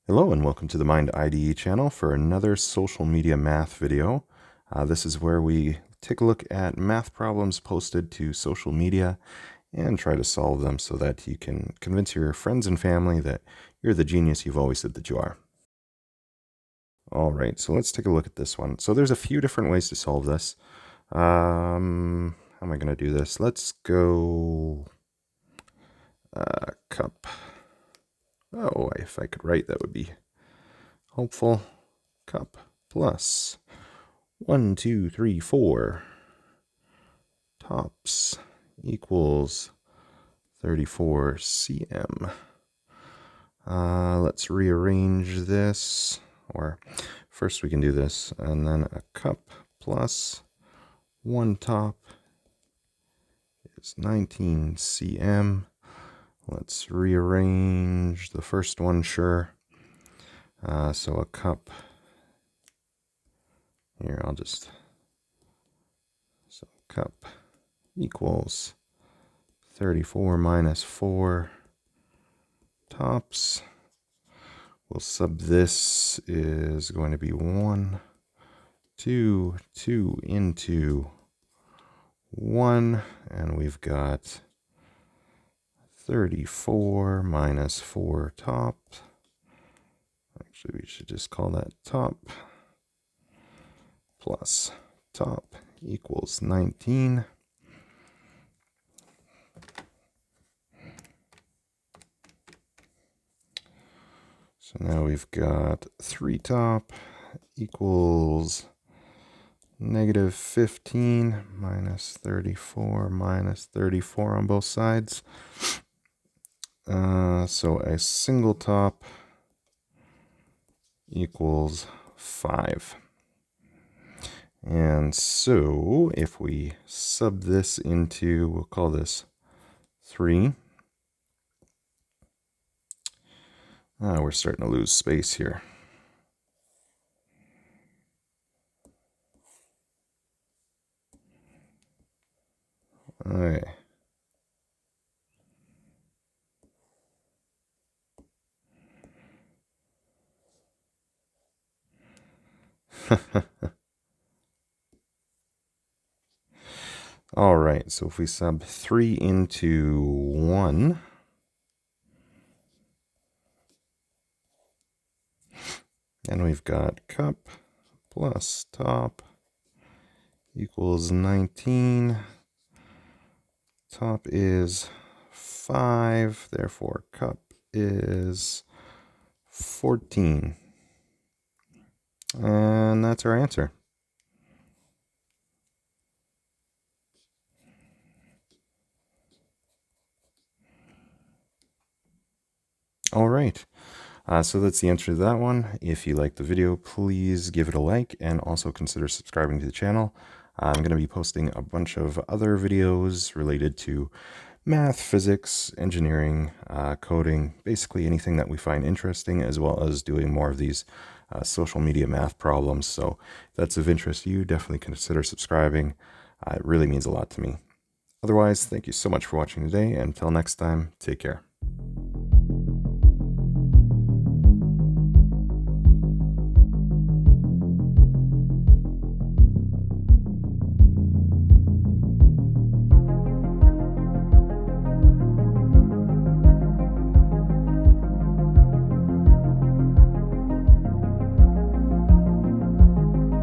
Hello and welcome to the Mind IDE channel for another social media math video. This is where we take a look at math problems posted to social media and try to solve them so that you can convince your friends and family that you're the genius you've always said that you are. All right, so let's take a look at this one. So there's a few different ways to solve this. How am I going to do this? Let's go cup. Oh, if I could write, that would be helpful. Cup plus 1, 2, 3, 4 tops equals 34 cm. Let's rearrange this, or first we can do this, and then a cup plus 1 top is 19 cm. Let's rearrange the first one, sure. So a cup, here so cup equals 34 minus 4 tops. We'll sub this is going to be 1, 2, 2 into 1, and we've got 34 minus 4 top. Actually, we should just call that top plus top equals 19. So now we've got 3 top equals negative 15 minus 34 minus 34 on both sides. So a single top equals 5. And so if we sub this into, we'll call this 3. We're starting to lose space here. Okay. All right, so if we sub 3 into 1, and we've got cup plus top equals 19. Top is 5, therefore cup is 14. And that's our answer. All right. So that's the answer to that one. If you liked the video, please give it a like and also consider subscribing to the channel. I'm going to be posting a bunch of other videos related to math, physics, engineering, coding, basically anything that we find interesting, as well as doing more of these social media math problems. So if that's of interest to you, definitely consider subscribing. It really means a lot to me. Otherwise, thank you so much for watching today, and until next time, take care.